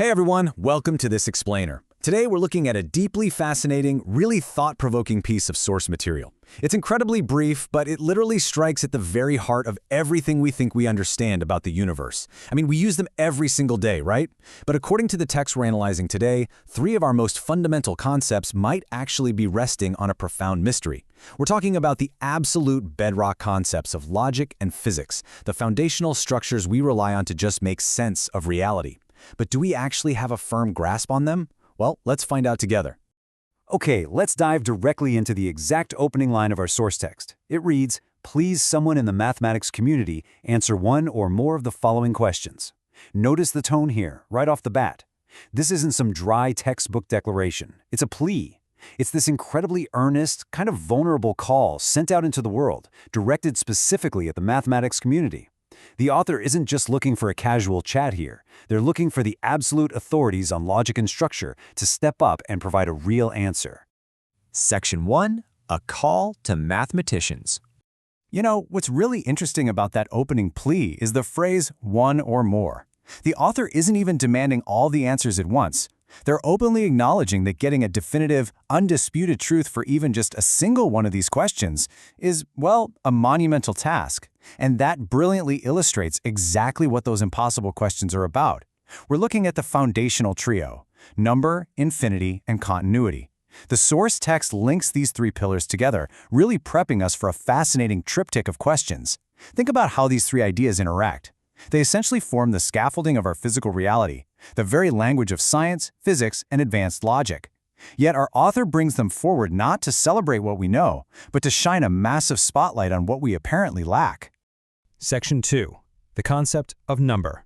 Hey everyone, welcome to This Explainer. Today we're looking at a deeply fascinating, really thought-provoking piece of source material. It's incredibly brief, but it literally strikes at the very heart of everything we think we understand about the universe. I mean, we use them every single day, right? But according to the text we're analyzing today, three of our most fundamental concepts might actually be resting on a profound mystery. We're talking about the absolute bedrock concepts of logic and physics, the foundational structures we rely on to just make sense of reality. But do we actually have a firm grasp on them? Well, let's find out together. Okay, let's dive directly into the exact opening line of our source text. It reads, "Please someone in the mathematics community answer one or more of the following questions." Notice the tone here, right off the bat. This isn't some dry textbook declaration. It's a plea. It's this incredibly earnest, kind of vulnerable call sent out into the world, directed specifically at the mathematics community. The author isn't just looking for a casual chat here. They're looking for the absolute authorities on logic and structure to step up and provide a real answer. Section 1. A call to mathematicians. You know, what's really interesting about that opening plea is the phrase, one or more. The author isn't even demanding all the answers at once. They're openly acknowledging that getting a definitive, undisputed truth for even just a single one of these questions is, well, a monumental task. And that brilliantly illustrates exactly what those impossible questions are about. We're looking at the foundational trio: number, infinity, and continuity. The source text links these three pillars together, really prepping us for a fascinating triptych of questions. Think about how these three ideas interact. They essentially form the scaffolding of our physical reality, the very language of science, physics, and advanced logic. Yet our author brings them forward not to celebrate what we know, but to shine a massive spotlight on what we apparently lack. Section 2. The concept of number.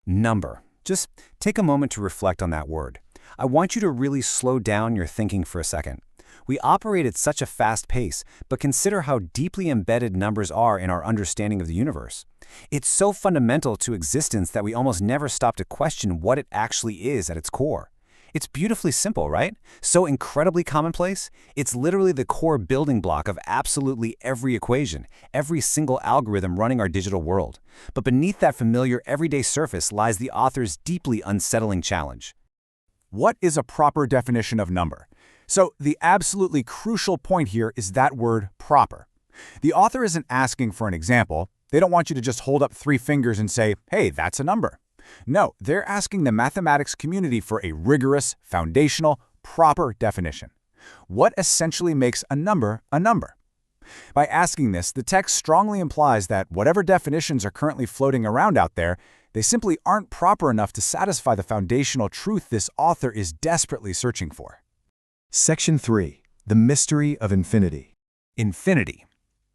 Number. Just take a moment to reflect on that word. I want you to really slow down your thinking for a second. We operate at such a fast pace, but consider how deeply embedded numbers are in our understanding of the universe. It's so fundamental to existence that we almost never stop to question what it actually is at its core. It's beautifully simple, right? So incredibly commonplace. It's literally the core building block of absolutely every equation, every single algorithm running our digital world. But beneath that familiar everyday surface lies the author's deeply unsettling challenge. What is a proper definition of number? So the absolutely crucial point here is that word proper. The author isn't asking for an example. They don't want you to just hold up three fingers and say, hey, that's a number. No, they're asking the mathematics community for a rigorous, foundational, proper definition. What essentially makes a number a number? By asking this, the text strongly implies that whatever definitions are currently floating around out there, they simply aren't proper enough to satisfy the foundational truth this author is desperately searching for. Section 3. The mystery of infinity. Infinity.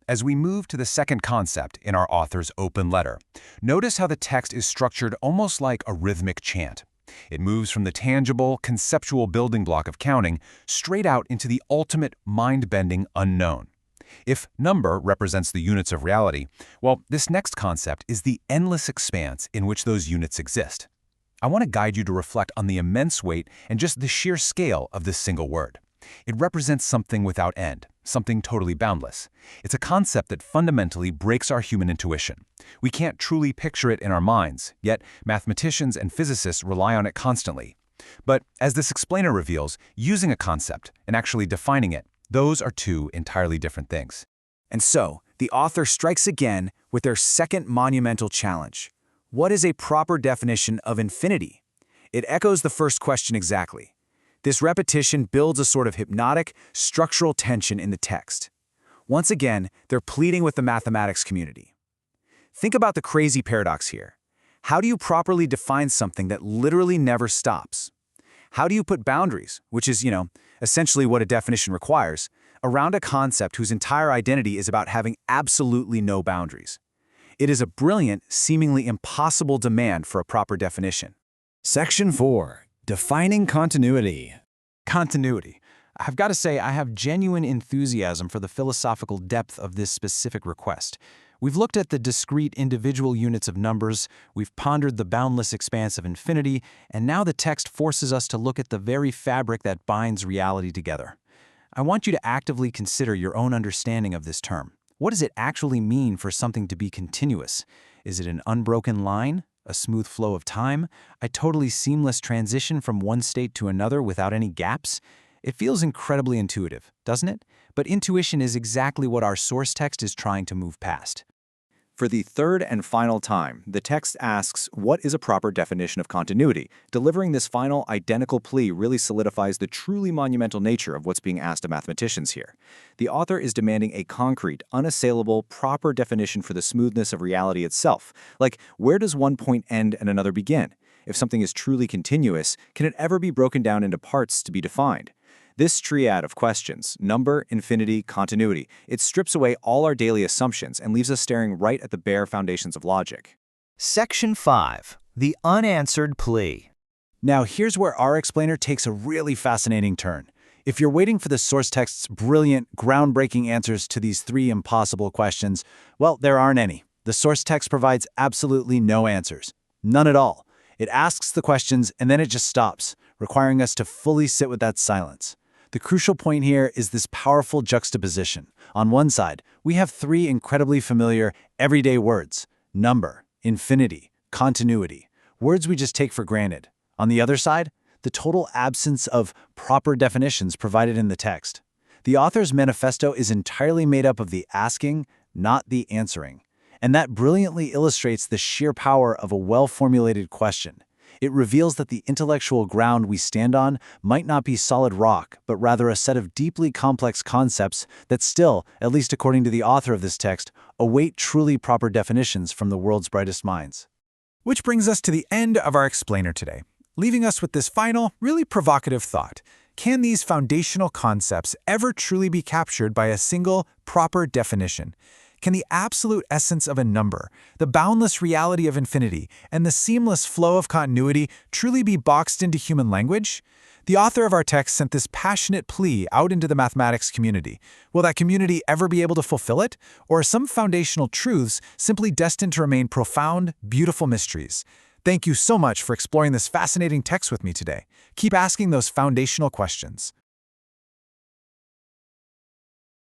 As we move to the second concept in our author's open letter, notice how the text is structured almost like a rhythmic chant. It moves from the tangible, conceptual building block of counting straight out into the ultimate mind-bending unknown. If number represents the units of reality, well, this next concept is the endless expanse in which those units exist. I want to guide you to reflect on the immense weight and just the sheer scale of this single word. It represents something without end, something totally boundless. It's a concept that fundamentally breaks our human intuition. We can't truly picture it in our minds, yet mathematicians and physicists rely on it constantly. But as this explainer reveals, using a concept and actually defining it, those are two entirely different things. And so, the author strikes again with their second monumental challenge. What is a proper definition of infinity? It echoes the first question exactly. This repetition builds a sort of hypnotic, structural tension in the text. Once again, they're pleading with the mathematics community. Think about the crazy paradox here. How do you properly define something that literally never stops? How do you put boundaries, which is, essentially what a definition requires, around a concept whose entire identity is about having absolutely no boundaries? It is a brilliant, seemingly impossible demand for a proper definition. Section 4. Defining continuity. Continuity. I've got to say, I have genuine enthusiasm for the philosophical depth of this specific request. We've looked at the discrete individual units of numbers, we've pondered the boundless expanse of infinity, and now the text forces us to look at the very fabric that binds reality together. I want you to actively consider your own understanding of this term. What does it actually mean for something to be continuous? Is it an unbroken line? a smooth flow of time, a totally seamless transition from one state to another without any gaps. It feels incredibly intuitive, doesn't it? But intuition is exactly what our source text is trying to move past. For the third and final time, the text asks, what is a proper definition of continuity? Delivering this final identical plea really solidifies the truly monumental nature of what's being asked of mathematicians here. The author is demanding a concrete, unassailable, proper definition for the smoothness of reality itself. Like, where does one point end and another begin? If something is truly continuous, can it ever be broken down into parts to be defined? This triad of questions, number, infinity, continuity, it strips away all our daily assumptions and leaves us staring right at the bare foundations of logic. Section 5. The Unanswered Plea. Now here's where our explainer takes a really fascinating turn. If you're waiting for the source text's brilliant, groundbreaking answers to these three impossible questions, well, there aren't any. The source text provides absolutely no answers. None at all. It asks the questions and then it just stops, requiring us to fully sit with that silence. The crucial point here is this powerful juxtaposition. On one side, we have three incredibly familiar, everyday words: number, infinity, continuity, words we just take for granted. On the other side, the total absence of proper definitions provided in the text. The author's manifesto is entirely made up of the asking, not the answering. And that brilliantly illustrates the sheer power of a well-formulated question. It reveals that the intellectual ground we stand on might not be solid rock, but rather a set of deeply complex concepts that still, at least according to the author of this text, await truly proper definitions from the world's brightest minds. Which brings us to the end of our explainer today, leaving us with this final, really provocative thought. Can these foundational concepts ever truly be captured by a single, proper definition? Can the absolute essence of a number, the boundless reality of infinity, and the seamless flow of continuity truly be boxed into human language? The author of our text sent this passionate plea out into the mathematics community. Will that community ever be able to fulfill it? Or are some foundational truths simply destined to remain profound, beautiful mysteries? Thank you so much for exploring this fascinating text with me today. Keep asking those foundational questions.